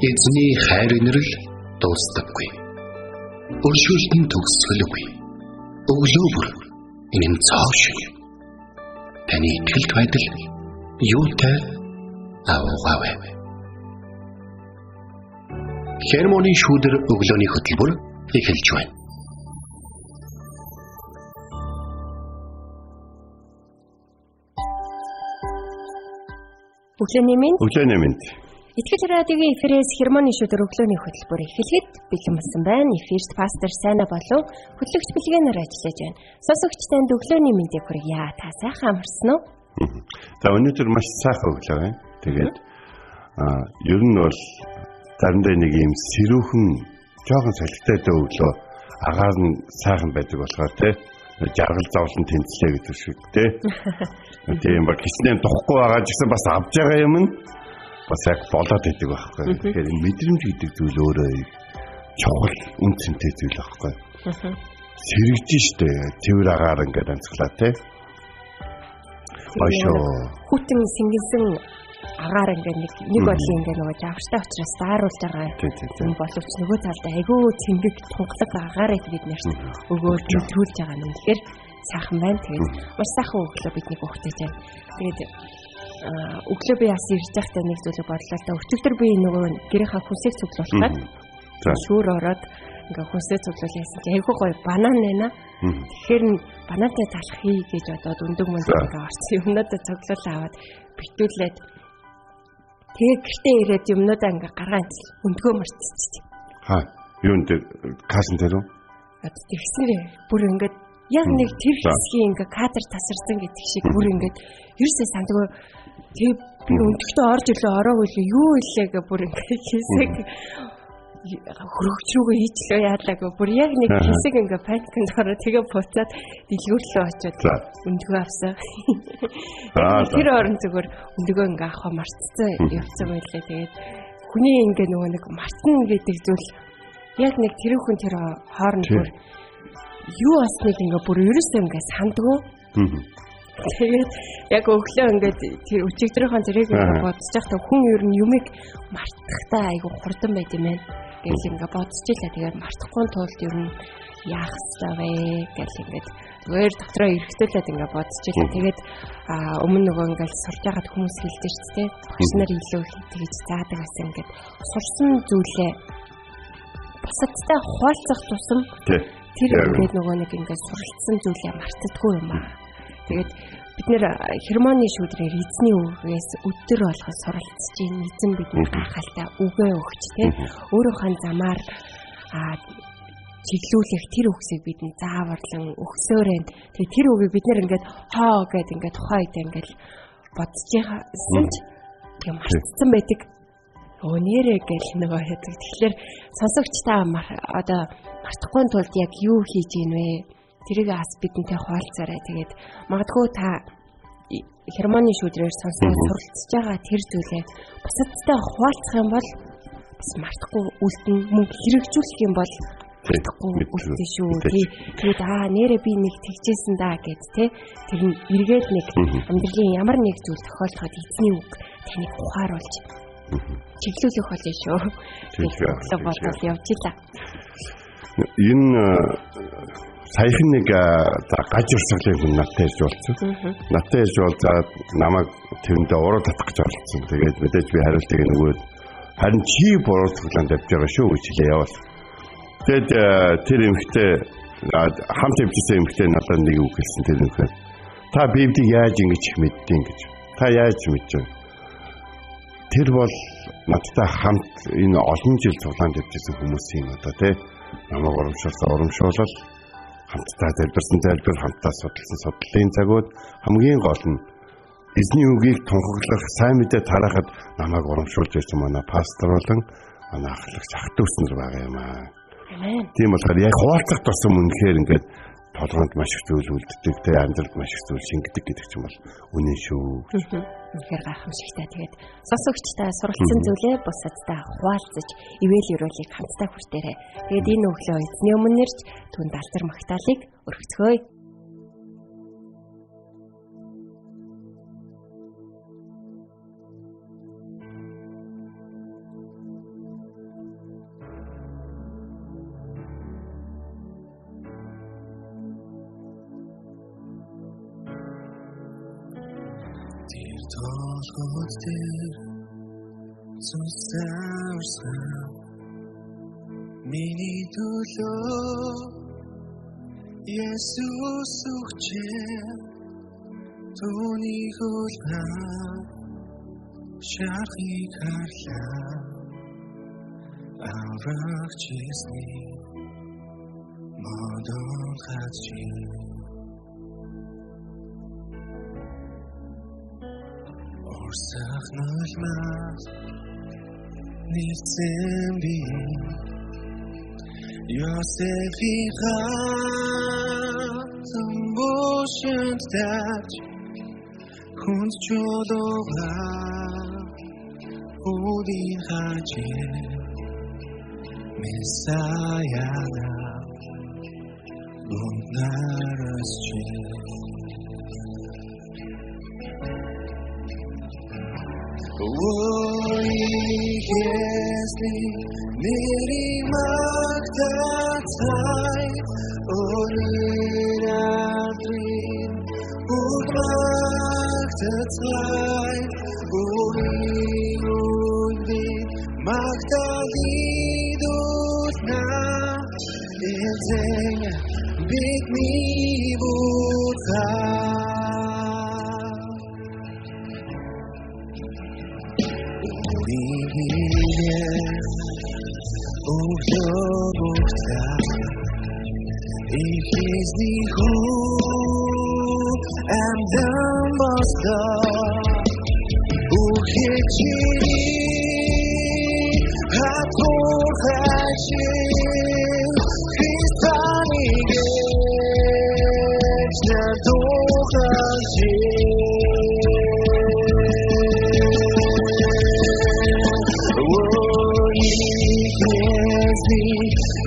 Эзний хайр инрэл дуустдаггүй. Өршөөлт нь төгсгөлгүй. Өглөө бүр энэ цоо шиг. Таны итгэлт байдал юутай авгаавэ. Хермоны шүүдэр өглөөний хөтөлбөр эхэлж байна. Өглөөний мэнд. Итгэл радиогийн эфирээс хермоны шүдэр өглөөний хөтөлбөр эхлэхэд бэлэн болсон байна. Эфирт пастор Сайна болон хөтлөгч Билгэнаар ажиллаж байна. Сонсогч танд өглөөний мэндийг хүргье. Та сайхан амарсан уу? За өнөөдөр маш сайхан өглөө байна. Тэгээд ер нь бол заримдаа нэг юм сэрүүхэн жоохон салхитай өглөө агаар нь сайхан байдаг болохоор жаргал зовлон тэнцлээ гэдэг шиг тийм баг хичнээн духгүй байгаа ч гэсэн бас авж байгаа юм нь бас яг болоод идэг байхгүй. Тэгэхээр мэдрэмж гэдэг зүйл өөрөө чухал үн цэнтэй зүйл байхгүй. Сэрэгж штэ цэвэр агаар ингээд анцглаа Ойшоо хүтэн сингэнсэн агаар ингээд нэг бодлын ингээд нөгөө жавштай учраас дааруулж байгаа юм боловч нөгөө талд айгүй цэнгэг тунгалаг агаарыг бид нарт өгөөл нэвтрүүлж байгаа нь үнэхээр сайхан байна. Тэгээд маш сайхан өглөө бидний бүгдэж байна. Тэгээд өглөө би бас ирж байхдаа нэг зүйлийг бодлоо та өчигдөр би нөгөө гэрийнхаа хүнсийг цуглуулахад шүүр ороод ингээ хүнсээ цуглуулсан чи айгүй гоё банан байна. Тэгэхээр банантай талах хий гэж бодоод өндөг мөндөг ингээ орсон юмнуудаа цуглуулаа аваад битүүлээд тэгээ гэртээ ирээд юмнуудаа ингээ гаргаан өндгөө марцчихчих. Юу нэ кашин дээр үү? Тэгсэн бүр ингээ яг нэг тэр хэсгийн ингээ кадр тасарсан гэдэг шиг бүр ингээ ерөөсөө сандгүй тэг би өндөгтөө орж ирлээ ороогүй л юу илээ гэ бүр ингээ хэсэг хөрөгч рүүгээ хийчлээ яалаагүй бүр яг нэг хэсэг ингээ паникнд ороо тэгээ буцаад дэлгүүрлөө очиод өндгөө авсан. Тэр орон зүгээр өндгөө ингээ авах марцсан явцсан байлээ. Тэгээд хүний ингээ нөгөө нэг марцна гэдэг зүйл яг нэг тэрүүхэн тэр хооронд бүр юу асныг ингээ бүр ерөөсөө ингээ сандгүй. Тэгээд яг өглөө ингээд тэр өчигдрийнхөө зэрэг ингээ бодож байхдаа хүн ер нь юмыг мартахтаа айгу хурдан байт юм байна. Гэл ингээ бодчихлаа. Тэгээд мартахгүй тулд ер нь яах ёстой вэ гэл ингээд зүгээр дотроо эргэтүүлээд ингээ бодчихлаа. Тэгээд өмнө нөгөө ингээ сурж байгаад хүмүүс хэлдэг ч тийм багш нар илүү тэгж заадаг гэсэн ингээд сурсан зүйлээ бусадтай хуваалцах тусам тэр ингээд нөгөө нэг ингээд суралцсан зүйлээ мартдаггүй юм аа. Тэгээд бид нэр хермоны шүүдрээр эзний үгээс өдөр болгон суралцж ийн эзэн бидний гахалтай үгээ өгч тийм өөрийнхөө замаар чиглүүлэх тэр үгсийг бидний зааварлан өгсөөрэн тэгээд тэр үгийг бид нэр ингээд хоо гэд ингээд тухайд ингээд бодож яасан ч юм мартсан байдаг. Нэрээ гэл нөгөө хэдэг. Тэгэхээр сонсогч та одоо мартахгүй тулд яг юу хийж ийн вэ? Тэрийг бас бидэнтэй хуваалцаарай. Тэгээд магадгүй та хермоны шүүдрээр сонсоод суралцж байгаа тэр зүйлээ бусадтай хуваалцах юм бол бас мартахгүй үлдэн мөн хэрэгжүүлэх юм бол мартахгүй үлдэн шүү. Тэгээд нэрээ би нэг тэгжсэн даа гэд тэр нь эргээд нэг амьдралын ямар нэг зүйл тохиолдоход эзний үг таныг ухааруулж чиглүүлэх болно шүү. Тэгээд бодож явж илаа. Энэ саяхан нэг гаж урсгалыг надтай ирж болсон. Надтай ирж болзаад намайг тэрэндээ уруу татах гэж оролцсон. Тэгээд мэдээж би хариултыг нөгөөд харин чи буруу цуглаанд авч байгаа шүү гэж хэлээ явал. Тэгээд тэр эмэгтэй хамт явжсэн эмэгтэй надад нэг үг хэлсэн тэр нөхөр. Та Библийг яаж ингэж мэддэг гэж. Та яаж мэдж вэ? Тэр бол надтай хамт энэ олон жил цуглаанд явжсэн хүмүүсийн одоо намайг урамшуулал хамтдаа залбирсан хамтдаа судалсан судлалын цагууд хамгийн гол нь эзний үгийг тунхаглах сайн мэдээ тараахад намайг урамшуулж ирсэн манай пастор болон манай ахлагч ах дүүс нар байгаа юм аа. Тийм болохоор яг хуваалцах тусам үнэхээр ингээд толгойд маш их зүйл үлддэг амьдралд маш их зүйл шингэдэг гэдэг ч юм бол үнэн шүү. Үнэхээр гайхамшигтай. Тэгээд сонсогчтой суралцсан зүйлээ бусадтай хуваалцаж ивэл өрөөлийг хамтдаа хүртээрэй. Тэгээд энэ өглөө эзний өмнө нэрж түнд алдар магтаалыг өргөцгөөе. Миний төлөө Есүс өгчээ түүний хөлбөр шахыг харлаа аврагч эсний модон хачи орсах нулмас нийцэн би Йосефиха замбошент тач хүнд чулууга удин хачи Месаяна гунднарасчи Ой, если Мири магтатай, орирадрин, магтатай, орирудин, магталидутна, эзеня, бигми бута. Углёбухта и хизниху амдам моста ухечери хатурхачи Христаниге ждухачи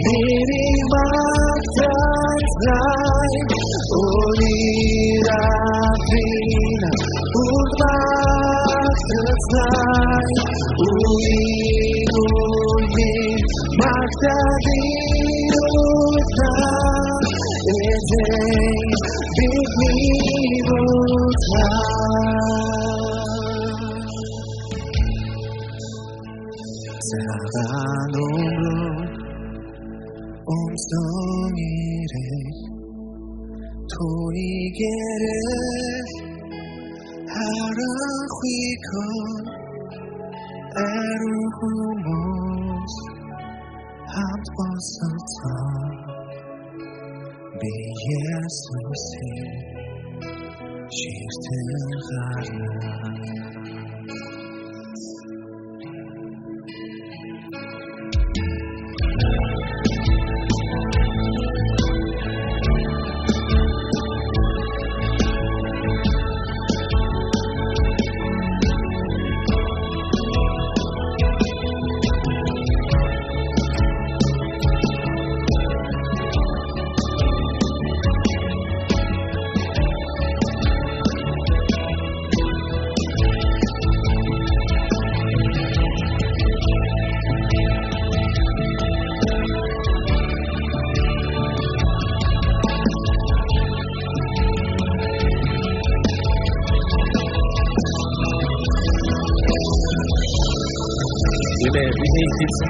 Miri magtatai, oriratrina, magtatai, uri magtadirutna, ezei bigmirutna. Saranumru omsongire 토니게를 하라휘건 에르후모스 한번서서 비예수시 시들하라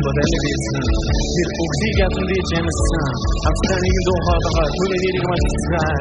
Modernization. Wir Oxygen die Genesis. Abständigen Doha, Tunneligen Magistral.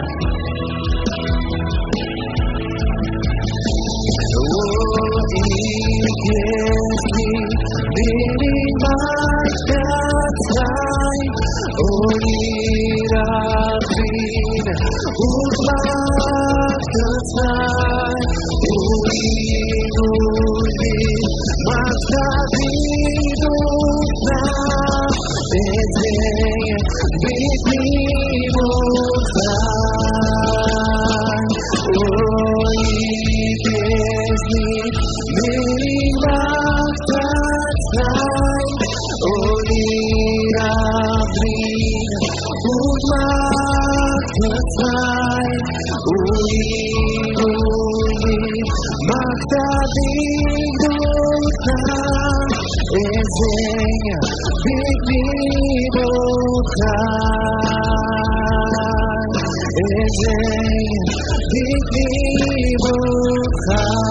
Big people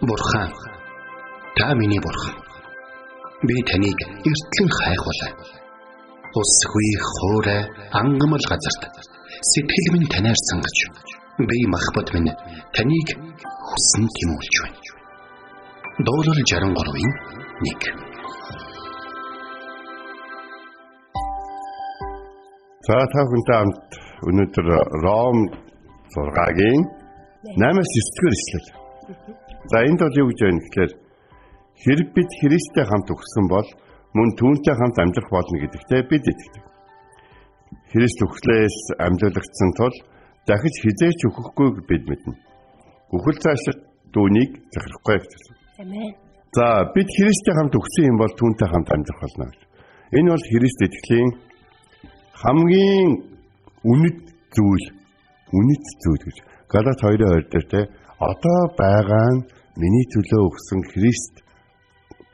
Бурхан, та миний бурхан. Би таныг эртлэн хайхвалаа. Усгүй хоорой ангамл газарт сэтгэл минь танаар сангаж, би махбат минь таныг хүсн тимүүлж байна. Дуурал 63-ийн 1. За та бүхэнтэй хамт өнөөдөр Ром 6-гийн 8-аас 9-р эшлэл. За энд бол юу гэж байна гэхээр хэрэг бид Христтэй хамт өгсөн бол мөн түүнтэй хамт амьдрах болно гэдэгтээ бид итгэдэг. Христ өгөхлөөс амьлуулагдсан тул дахиж хизээч өгөхгүй бид мэднэ. Үхэл цаашид түүнийг захирахгүй гэж. Амен. За бид Христтэй хамт өгсөн юм бол түүнтэй хамт амьдрах болно гэж. Энэ бол Христ итгэлийн хамгийн үнэт зүйл гэж. Галат 2:2 дээр те одоо байгаа нь миний төлөө өгсөн Христ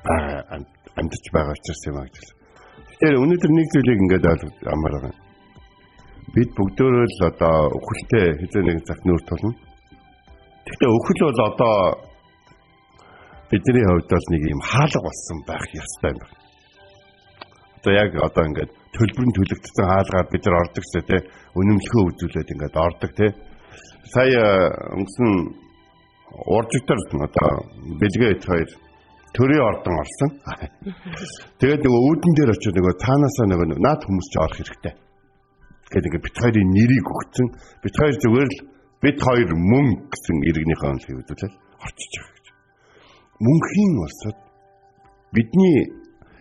амьдарч байгаа учраас юм аа гэж. Тэгэхээр өнөөдөр нэг зүйлийг ингээд ойлгож амар байгаа. Бид бүгдөө л одоо үхэлтэй хэзээ нэгэн цаг нүүр тулна. Гэхдээ үхэл бол одоо бидний хувьд бол нэг юм хаалга болсон байх ёстой юм байна. Одоо яг одоо ингээд төлбөрийн төлөгдсөн хаалгаар бид нар ордог ч те үнэмлэхөө үзүүлээд ингээд ордог те. Сая өнгөрсөн уржигдэр одоо бэлгээд хоёр төрийн ордон орсон. Тэгээд нөгөө үүдэн дээр очиод нөгөө цаанаасаа нөгөө наад хүмүүс ч орох хэрэгтэй. Тэгээд ингээд бит хоёрын нэрийг өгсөн. Бит хоёр зүгээр л бит хоёр мөн гэсэн иргэнийхээ онцлог үзүүлэл орчиж байгаа гэж. Мөнхийн улсад бидний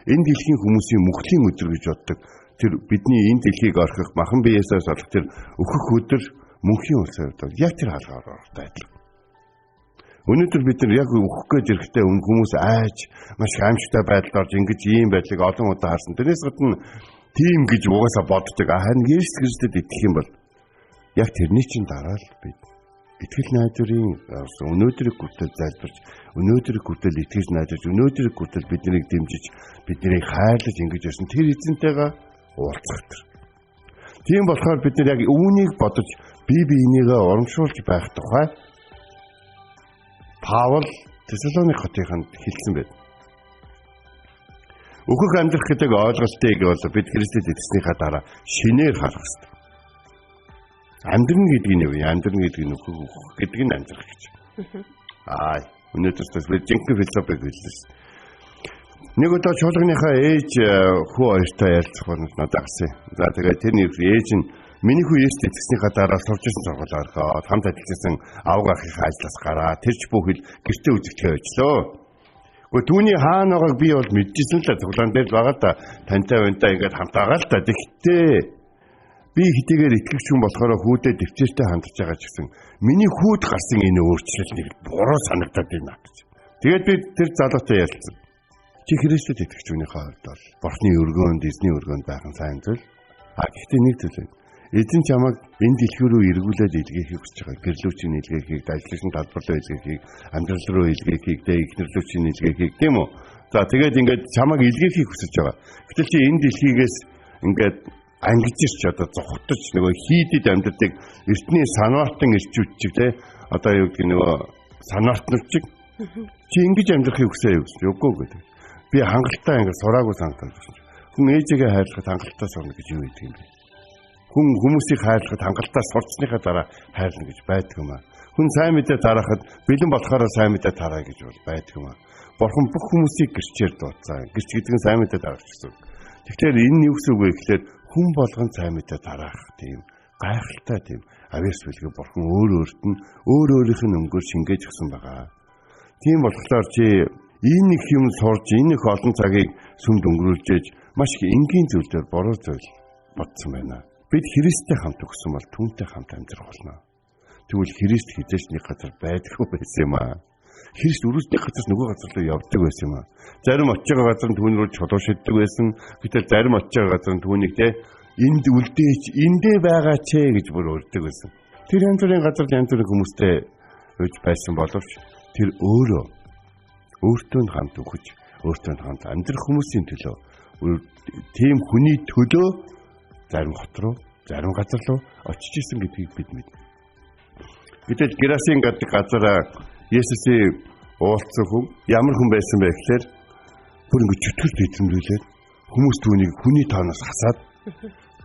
энэ дэлхийн хүмүүсийн мөнхлийн өдөр гэж боддог. Тэр бидний энэ дэлхийг орхих махан биеэсээс олох тэр өөхөх өдөр мөнхийн улсад бол яг тэр хаалгаар орохтой адилхан. Өнөөдөр бид нар яг өөхөх гэж ирэхдээ хүмүүс айж маш аимшигтай байдалд орж ингэж ийм байдлыг олон удаа харсан. Тэрнээс гадна тийм гэж угаасаа боддог. Харин Есүс Христэд итгэх юм бол яг тэрний чинь дараа л бид итгэл найдварын өнөөдрийг хүртэл залбирч, өнөөдрийг хүртэл итгэж найдаж, өнөөдрийг хүртэл биднийг дэмжиж, биднийг хайрлаж ингэж ирсэн тэр эзэнтэйгээ уулзах тэр. Тийм болохоор бид нар яг үүнийг бодож бие биенийгээ урамшуулж байх тухай Паул Тесалоник хотынд хэлсэн байд. Өөхөх амьдрах гэдэг ойлголтыг бол бид Христэд итгэснийхаа дараа шинээр харах хэрэгтэй. Амьдрын гэдэг нь юу? Амьдрын гэдэг нь өөхөх гэдэг нь амьдрах гэж. Өнөөдөр бид жинхэнэ философиг хэлсэн. Нэг удаа чуулганыхаа ээж хүү хоёртой ярилцах болно надад гарсан. За тэгээд тэр ээж нь миний хүү Есүст итгэснийхаа дараа сурч ирсэн сургуулиар ороход хамт ажилласан авга ахийнхаа ажлаас гараа тэр ч бүхэл гэртээ үзэгдэхээ ажиллаа. Гэхдээ түүний хаана байгааг би бол мэдчихсэн л да цуглаан дээр л байгаа да тантай бантай ингээд хамт байгаа л да. Тэгэхдээ би хэдийгээр итгэгч хүн болохоор хүүдээ дэвчээртэй хандж байгаа ч гэсэн миний хүүд гарсан энэ өөрчлөлт нэг буруу санагдаад байна гэж. Тэгээд би тэр залуутай ярилцсан. Чи Христэд итгэж үнийхээ хувьд бол Бурхны өргөөнд, эзний өргөөнд байх нь сайн зүйл. Гэхдээ нэг зүйл байна. Эзэн чамайг энэ дэлхий рүү эргүүлээд илгээхийг хүсэж байгаа. Гэрлүүчийн илгээхийг, ажлын талбарлаа илгээхийг, амьдрал руу илгээхийг, ихнэрлүүчийн илгээхийг тийм үү? За тэгээд ингээд чамайг илгээхийг хүсэж байгаа. Гэтэл чи энэ дэлхийгээс ингээд ангижирч одоо зогтож нөгөө хийдэд амьддаг эртний санаартан ирчүүд чиг те одоо юу гэдэг нөгөө санаартнууд чиг чи ингэж амьдрахыг хүсээ юу гэсэн үгүй гэдэг. Би хангалттай ингэ сураагүй санагдаж байна. Хүн ээжигээ хайрлахад хангалттай сурна гэж юу гэдэг юм бэ? Хүн хүмүүсийг хайрлахад хангалттай сурчсныхаа дараа хайрлна гэж байдаг юм аа. Хүн сайн мэдээ тарахад бэлэн болохоор сайн мэдээ тараа гэж бол байдаг юм аа. Бурхан бүх хүмүүсийг гэрчээр дуудсан. Гэрч гэдэг нь сайн мэдээ тарах гэсэн. Тэгэхээр энэ юу гэсэн үг вэ гэхээр хүн болгон сайн мэдээ тараах тийм гайхалтай тийм авьяас билгээ Бурхан өөрөөрт нь өөрийнх нь өнгөөр шингээж өгсөн байгаа. Тийм болохоор чи энэ их юм сурж энэ их олон цагийг сүмд өнгөрүүлж маш их энгийн зүйлээр буруу зүйл бодсон байна. Бид Христтэй хамт өгсөн бол түүнтэй хамт амьдрах болно. Тэгвэл Христ хизээч нэг газар байдаггүй байсан юм аа. Христ өрөөсний газраас нөгөө газар руу явдаг байсан юм аа. Зарим очиж байгаа газар нь түүн рүү чулуу шиддэг байсан. Гэтэл зарим очиж байгаа газар нь түүнийг те энд үлдээч, эндээ байгаа ч гэж бүр өрдөг байсан. Тэр янз бүрийн газар янз бүрийн хүмүүстэй үж байсан боловч тэр өөртөө хамт өгч, өөртөө хамт амьдрах хүмүүсийн төлөө тийм хүний төлөө зарим хот руу, зарим газар руу очиж исэн гэдгийг бид мэднэ. Гэтэл Герасын гэдэг газараа Есүсийн уулзсан хүн ямар хүн байсан бэ гэхээр бүр ингэ чөтгөл дэвтэмлүүлээд хүмүүс түүнийг хүний тооноос хасаад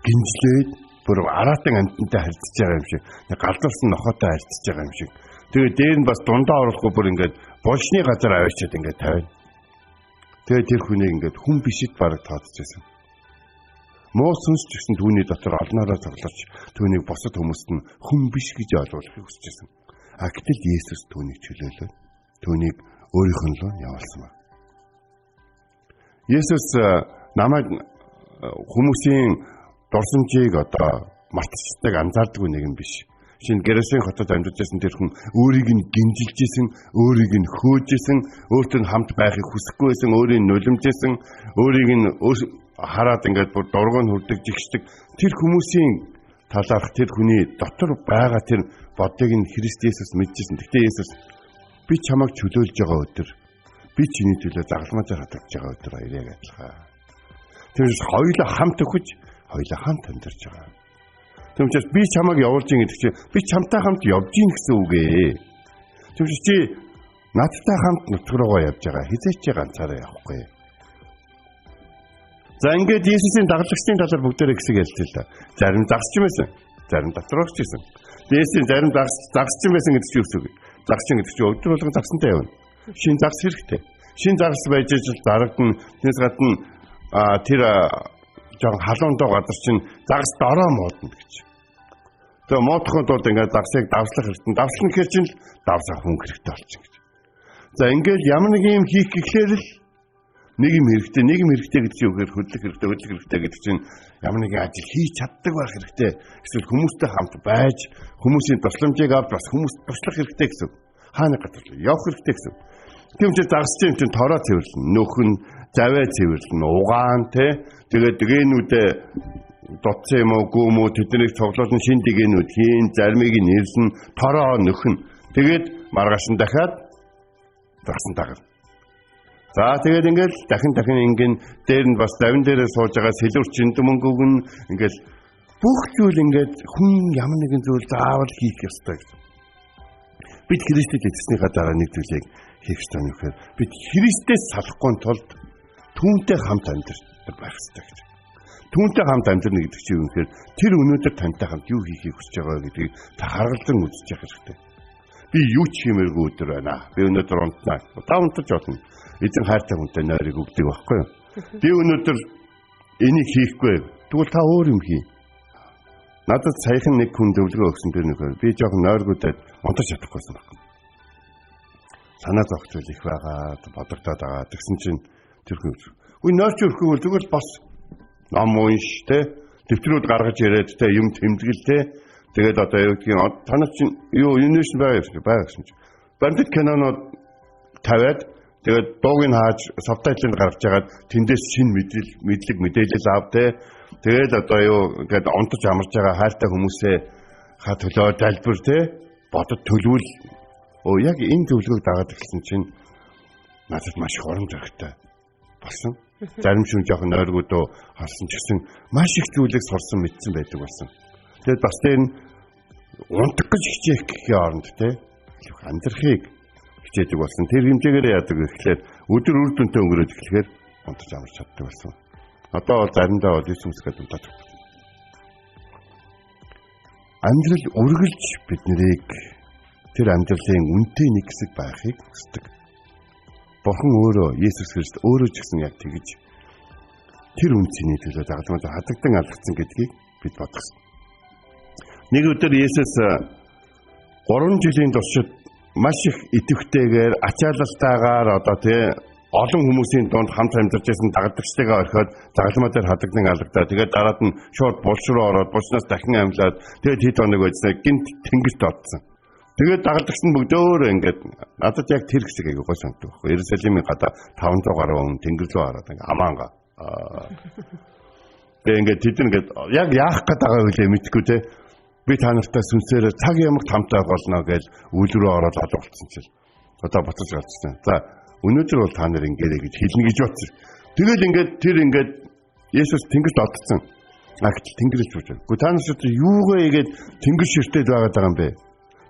гинжлээд бүр араатан амтантай харьцаж байгаа юм шиг галзуурсан нохотой харьцаж байгаа юм шиг. Тэгээд дээр нь бас дундаа оруулахгүй бүр ингээд булшны газар аваачаад ингээд тавина. Тэгээд тэр хүнийг ингээд хүн бишэд бараг тооцчихсан. Муу сүнс ч гэсэн түүний дотор олноороо цоглож түүнийг босод хүмүүст нь хүн биш гэж ойлгуулахыг хүсчихсэн. Гэтэл Есүс түүнийг чөлөөлөө. Түүнийг өөрийнх нь рүү явуулсан ба. Есүс намайг хүмүүсийн дурсамжийг мартчихдаг анзаардаггүй нэг юм биш. Шинэ Герасен хотод амьдарч байсан тэр хүн өөрийг нь гинжилжсэн, өөрийг нь хөөжсэн, өөртөө хамт байхыг хүсэхгүй байсан, өөрийг нь нулимжсэн, өөрийг нь хараад ингээд бүр дургуун хүрдэг жигшдэг тэр хүмүүсийн талаарх тэр хүний дотор байгаа тэр бодыг нь Христ Есүс мэдчихсэн. Гэхдээ Есүс би чамайг чөлөөлж байгаа өдөр би чиний төлөө загалмаажаар хатгаж байгаа өдөр баярыг адилхан. Тэрс хоёулаа хамт өгч хоёулаа хамт амьдарч байгаа. Тэгмчээс би чамайг явуулж ийн гэдэг чинь би чамтай хамт явж ийн гэсэн үг ээ. Тэгмчээс чи надтай хамт нутг руугаа явж байгаа хизээч ганцаараа явахгүй. За ингээд Есүсийн дагалдагчдын талаар бүгдээрээ хэсэг ялж л да. Зарим загсч байсан, зарим доторогч байсан. Есүсийн зарим загсч байсан гэдэг чинь юу вэ? Загсч гэдэг чинь өдөр болгон загсантай явна. Шинэ загс хэрэгтэй. Шинэ загс байж ижил дарагдана. Тэрс гадна тэр жоон халуундоо газар чинь загс дороо муудна гэж. Тэгээ муудахын тулд ингээд загсыг давслах хэрэгтэй. Давслах гэхээр чинь давсах хүн хэрэгтэй болчих гэж. За ингээд ямар нэг юм хийх гэхээр л нэг юм хэрэгтэй гэдэг чинь үгээр хөдлөх хэрэгтэй гэдэг чинь ямар нэгэн ажил хийж чаддаг байх хэрэгтэй. Эсвэл хүмүүстэй хамт байж хүмүүсийн тусламжийг авч бас хүмүүст туслах хэрэгтэй гэсэн. Хаана гадар явах хэрэгтэй гэсэн. Тэгмчээ загсч юм чинь тороо цэвэрлэн, нөхөн, заваа цэвэрлэн, угаан тэгээд дэгээнүүдээ дотсон юм уу, гүм үү тэднийг цуглуулсан шин дэгээнүүд хийн, зармыг нь нэрлэн, тороо нөхөн. Тэгээд маргааш нь дахиад загсан дагав. За тэгээд ингээл дахин ингэн дээр нь бас давин дээрээ сууж байгаа сэлүүрчин дмөнгөг нь ингээл бүх зүйл ингээд хүн ямар нэгэн зүйл заавал хийх ёстой гэж. Бид Христэд итгэснийхаа дараа нэг зүйлийг хийх ёстой юм гэхээр бид Христээс салахгүй тулд түүнтэй хамт амьдрах байх ёстой гэж. Түүнтэй хамт амьдрна гэдэг чинь юу гэхээр тэр өнөөдөр тантай хамт юу хийхийг хүсэж байгаа гэдгийг та харгалзан үзэж явах хэрэгтэй. Би юу ч хиймээргүй өдөр байна. Би өнөөдөр унтнаа. Та унтаж болно. Эзэн хайртай хүнтэй нойрыг өгдөг байхгүй юу? Би өнөөдөр энийг хийхгүй. Тэгвэл та өөр юм хий. Надад саяхан нэг хүн зөвлөгөө өгсөн тэр нөхөр. Би жоохон нойргуудад унтаж чадахгүйсэн байна. Санаа зовх зүйл их байгаа, бодогдоод байгаа. Тэгсэн чинь тэр хүн үгүй нойрч өрөхгүй бол тэгвэл бос ном унш дэвтрүүд гаргаж ирээд юм тэмдэглэл тэгээд одоо юу гэдгийг танад чинь юу юунээс байгаа гэсэн чинь. Бандит кинонууд тавиад тэгээд дууг нь хааж сабтайтлыг гаргаж ягаад тэндээс шинэ мэдээлэл аав тэгээд одоо юу гэдэг онтож амарч байгаа хайртай хүмүүсээ төлөө залбир бодод төлөвл яг энэ зөвлөгөөг дагаад ирсэн чинь надад маш их оромж хэрэгтэй болсон. Зарим шүн жоохон нойргуудоо харсан ч гэсэн маш их зүйлийг сурсан мэдсэн байдаг болсон. Тэгээд бас тэр нь унтах гэж хичээх гэхийн оронд амьдрахыг хичээдэг болсон. Тэр хэмжээгээр яадаг гэхлээр өдөр үр дүнтэй өнгөрөөд эхлэхээр унтаж амарч чаддаг болсон. Одоо бол заримдаа бол Есүс гэдэг унтаж байна. Амьдрал үргэлж биднийг тэр амьдралын үнэтэй нэг хэсэг байхыг хүсдэг. Бурхан өөрөө Есүс Христ өөрөө ч гэсэн яг тэгж тэр үнцний төлөө загалмаажаар хатагдан алгацсан гэдгийг бид бодгосон. Нэг өдөр Есүс 3 жилийн туршид маш их идэвхтэйгээр ачаалалтайгаар олон хүмүүсийн дунд хамт амьдарч байсан дагалдагчтайгаа орхиод загалмаа дээр хатагдан алгадаа. Тэгээд дараад нь шууд булш руу ороод булшнаас дахин амьлаад тэгээд хэд хоног байжснаа гинт тэнгэрт оцсон. Тэгээд дагалдагч нь бүгдөө ингээд надад яг тэр хэсэг аягүй гой санагдав байхгүй. Иерусалимын гадаа 500 гаруй хүн тэнгэр рүү ороод ингээд амаанга. Тэгээд ингээд тэд ингээд яг яах гээд байгаа вэ мэдгүй би та нартай сүнсээр цаг ямагт хамтаа болно гэж үйл рүү ороод олголцсон чинь. Одоо буцаж гарчсан. За өнөөдөр бол та нар ингээрэй гэж хэлнэ гэж бодсон. Тэгэл ингээд тэр ингээд Есүс тэнгэрт одсон. Гэтэл тэнгэрээс чууж байна. Гэхдээ та нар ч юугаа игээд тэнгэр ширтээд байгаа юм бэ?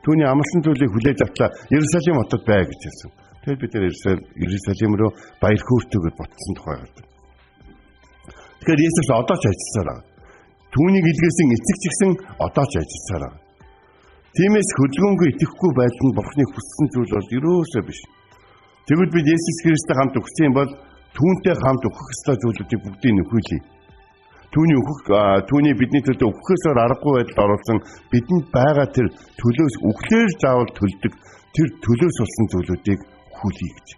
Түүний амлсан зүйлийг хүлээж автлаа Иерусалим хотод бай гэж хэлсэн. Тэгээд бид нэр Иерусалим руу баяр хөөртэйгээр ботсон тухай гардаг. Тэгэхээр Есүс одоо ч ажилласаар байгаа. Түүнийг илгээсэн эцэг ч гэсэн одоо ч ажилласаар байгаа. Тиймээс хөдөлгөөнгүй итгэхгүй байдал нь Бурхны хүссэн зүйл бол ерөөсөө биш. Тэгвэл бид Есүс Христтэй хамт өгсөн юм бол түүнтэй хамт өгөх ёстой зүйлүүдийг бүгдийг нөхөөлье. Түүний бидний төлөө өгөхөөсөөр аргагүй байдалд оруулсан бидэнд байгаа тэр төлөөс өглөөр заавал төлдөг тэр төлөөс болсон зүйлүүдийг хүлэе гэж.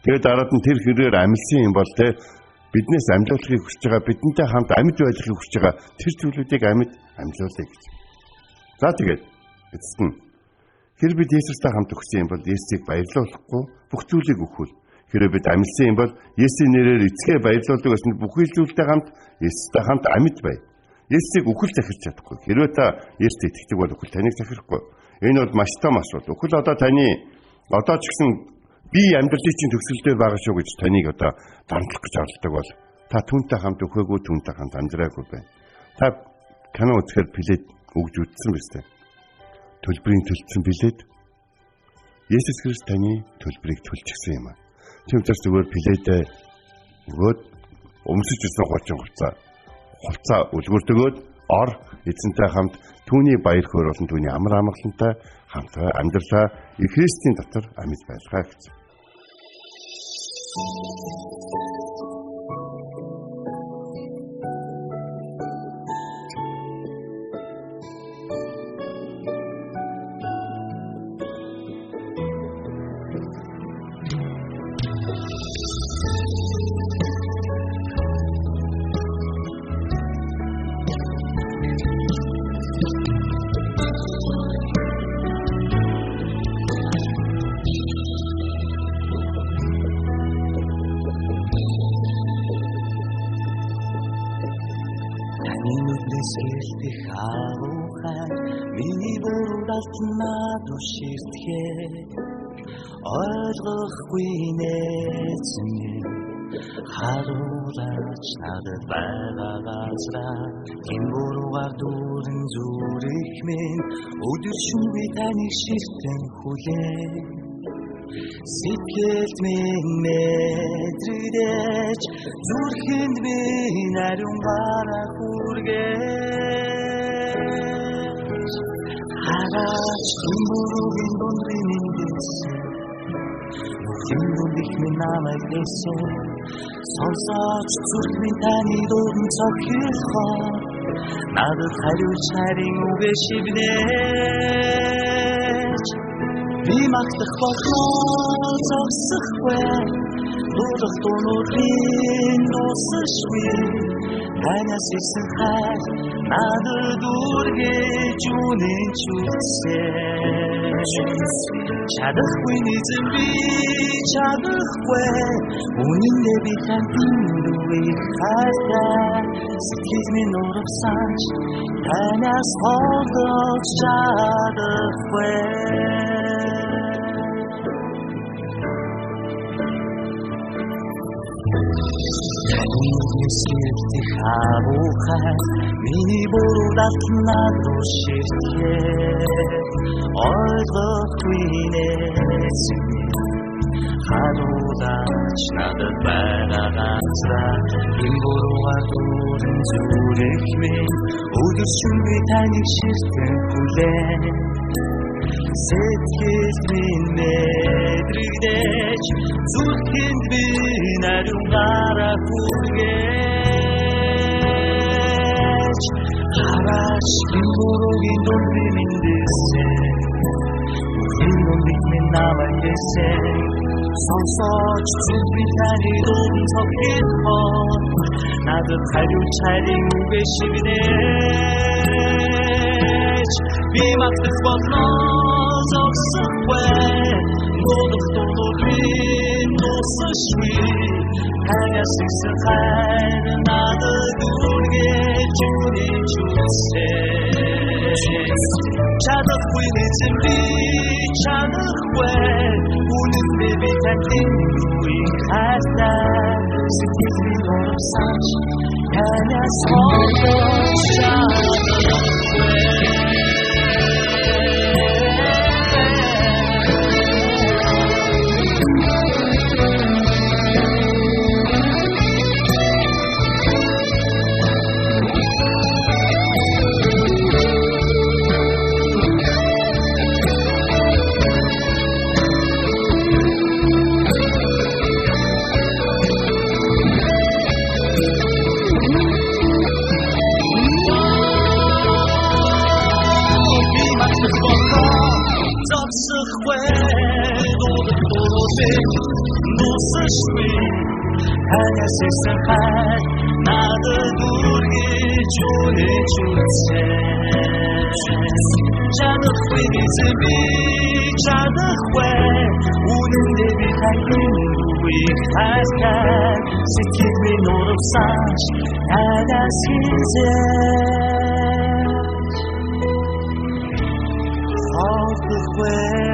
Тэгээд дараад нь тэр хэрээр амилсан юм бол тэ биднээс амьдлахыг хүсэж байгаа, бидэнтэй хамт амьд байхыг хүсэж байгаа тэр зүйлүүдийг амьдлуулъя гэж. За тэгээд эцэст нь хэр бид Есүстэй хамт өгсөн юм бол Есүсийг баярлуулахгүй бүх зүйлийг өгвөл хэрэг бид амьдсан юм бол Есүсийн нэрээр эцгээ баярлуулдаг гэсэн бүхий зүйлтэй хамт Есүстэй хамт амьд бай. Есүсийг үхэл захирч чадахгүй. Хэрвээ та Есүст итгэдэг бол үхэл таныг захирахгүй. Энэ бол маш том асуудал. Үхэл одоо таны одоо ч гэсэн би амьдралын чинь төгсгөл дээр байгаа шүү гэж таныг одоо дарамтлах гэж оролдог бол та түүнтэй хамт өхөөгүй, түүнтэй хамт амьдраагүй байна. Та кино үзэхээр билет өгж үзсэн биз дээ. Төлбөрийн төлсөн билет Есүс Христ таны төлбөрийг төлчихсөн юм аа. Тийм учраас зүгээр билетээ өгөөд өмсөж ирсэн хувцаа үлгүртөгөөд ор эзэнтэй хамт түүний баяр хөөр болон түүний амар амгалантай хамт амьдралаа Христийн дотор амьд байлгаа гэж. Миний буруудалт надад ширтгээ ойлгохгүй нээсэн харуулаач надад байгаа газраа энэ буруугаар дүүрэн зүрх минь өдөр шөнөгүй таныг ширтэн хүлээ сэтгэлд минь мэдрэгдэж зүрхэнд минь ариун гараа хүргэж хараач хүмүүрийн дундын эндээс Тэндүндих минь намайг дэсэн сонсооч зүрх минь таны дуран цохилхоо надад хариулж харин үгээ шивнэж би магтах болоо зогсохгүй дуудах дуунуудын дуусахгүй танаас ирсэн хайр надад үргэж үнэнч үсэж чадахгүй нэгэн би чадахгүй үнэндээ би тандингүй хайртай сэтгэл минь урагсаач танаас холдож чадахгүй Сэрти хавухай миний буруудалт надад ширтгээ ойлгохгүй нээсэн харуулаач надад байгаа газраа энэ буруугаар дүүрэн зүрх минь өдөр шөнөгүй таныг ширтэн хүлээн сэтгэл минь мэдрэгдэж зүрхэнд минь ариун гараа хүргэж хараач энэ буруугийн дундын эндээсээ энэ дундыг минь намайг дэсэн сонсооч зүрх таны дуран цохилхоо надад хариулж харин үгээ шивнэж би магтах болноо зогсохгүй дуудах дуунуудын дуусахгүй танаас ирсэн хайр надад үргэж үнэнч үсэж чадахгүй нэгэн би чадахгүй үнэндээ би тандингүй хайртай сэтгэл минь урагсаач танаас холдож чадахгүй дуусахгүй ханаас исэн хай надад үргэж үнэж үзсэн чадахгүй би чадахгүй үнэндээ би хайхын үгүй хаскай сэтгэлгүй нурвсаж ханаас хийзээ хавхгүй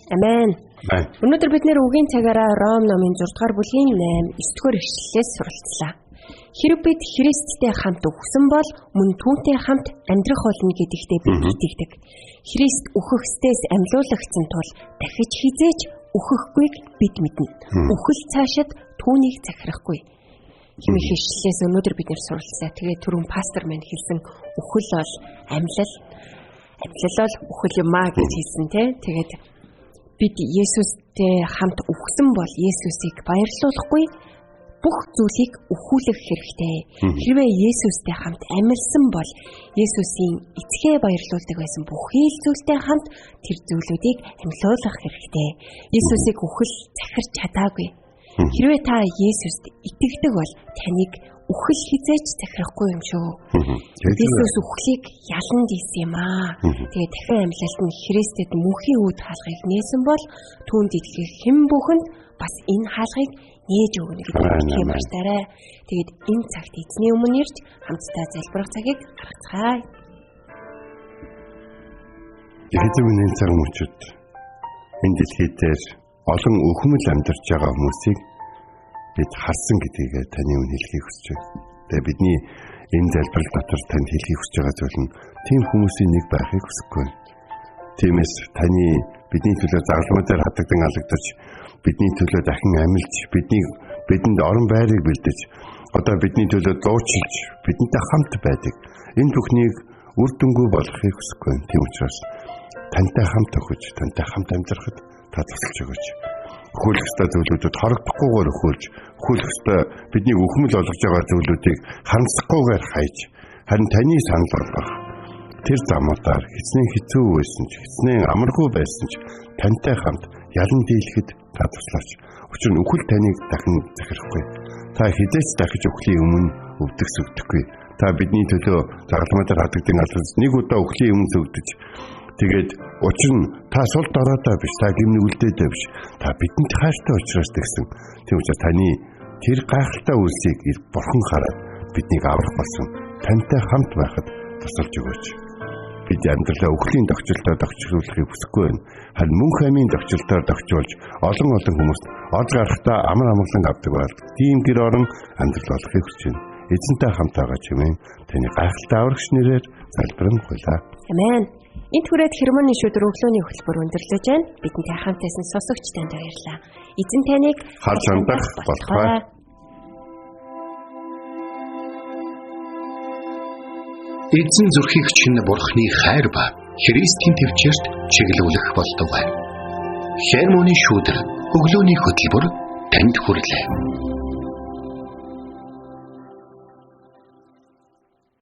Амен. Өнөөдөр бид нэр үгийн цагаараа Ром номын 6 дугаар бүлгийн 8-9 дугаар ишлэлээс суралцлаа. Хэрв бид Христтэй хамт өгсөн бол мөн түүнтэй хамт амьдрах болно гэдэгтээ бид итгэдэг. Христ үхэхстээс амьлуулагдсан тул дахиж хизээж үхэхгүйг бид мэднэ. Үхэл цаашид түүнийг захирахгүй. Хэмээх ишлэлээс өнөөдөр бид нэр суралцлаа. Тэгээд түрүүн пастор маань хэлсэн үхэл бол амьлал бол үхэл юмаа гэж хэлсэн тий. Тэгээд бид Есүстэй хамт үхсэн бол Есүсийг баярлуулахгүй бүх зүйлийг өхүүлэх хэрэгтэй. Хэрвээ Есүстэй хамт амьдсан бол Есүсийн эцгээ баярлуулдаг байсан бүхий л зүйлтэй хамт тэр зүйлүүдийг амьлуулах хэрэгтэй. Есүсийг үхэл захирч чадаагүй. Хэрвээ та Есүст итгэдэг бол таныг үхэл хизээч захирахгүй юм шүү. Есүс үхлийг ялан дийсэн юм аа. Тэгээ дахин амьлалт нь Христэд мөнхийн үд хаалгыг нээсэн бол түүнд итгэх хэн бүхэнд бас энэ хаалгыг нээж өгнө гэдэг юм байна. Тэгээд энэ цагт эзний өмнө ирж хамтдаа залбирах цагийг гаргацгаая. Эзэмний цаг мөчөд энэ дэлхий дээр олон өхмөл амьдарч байгаа хүмүүсийг бид харсан гэдгийг таны өмнө хэлхийг хүсэж байна. Тэгээ бидний энэ залбирал дотор танд хэлхийг хүсэж байгаа зүйл нь тийм хүмүүсийн нэг байхыг хүсэхгүй байна. Тиймээс таны бидний төлөө загалмай дээр хатагдан алгадаж, бидний төлөө дахин амьлж, бидэнд орон байрыг бэлдэж, одоо бидний төлөө дуучилж, бидэнтэй хамт байдаг. Энэ бүхнийг үр дүнгүй болгохыг хүсэхгүй байна. Тийм учраас тантай хамт өгөж, тантай хамт амьдрахад та тусалж өгөөч. Өхөөлөх ёстой зүйлүүдэд хорогдохгүйгээр өхөөлж, өхөөлөх ёстой бидний өхмөл болгож байгаа зүйлүүдийг хандсахгүйгээр хайж, харин таны санал болгох. Тэр замуудаар хэцнээн хэцүү байсан ч, хэцнээн амаргүй байсан ч тантай хамт ялан дийлэхэд та туслаач. Учир нь үхэл таныг дахин захирахгүй. Та хизээч дахиж үхлийн өмнө өвдөгсөхгүй. Та бидний төлөө загалмай дээр хатагдсан алхаж нэг удаа үхлийн өмнө зөвдөж тэгээд учир нь та сул доройтой биш, та гимн үлдээтэй биш. Та бидэнд хайртай учраас гэсэн. Тийм учраас таны тэр гайхалтай үйлсийг бурхан хараад биднийг аврах болсон. Тантай хамт байхад тусалж өгөөч. Бид амьдралаа үхлийн догчлолтоор догчлуулахыг хүсэхгүй байна. Харин мөн хамийн догчлолтоор догчуулж олон хүмүүст од гарахтаа амар амгалан авдаг бол тийм гэр орон амьдрал болохыг хүсэж байна. Эзэнтэй хамт байгаа чимээ таны гайхалтай аврагч нэрээр залбирамхуйлаа. Амен. Энд хүрээд хермоны шүдэр өглөөний хөтөлбөр өндөрлөж байна. Бидэнтэй хамт байсан сонсогч танд баярлалаа. Эзэн таныг харж хандах болтугай. Эзэн зүрхийг чинь бурхны хайр ба Христийн төвчөрт чиглүүлэх болтугай. Хермоны шүдэр өглөөний хөтөлбөр танд хүрлээ.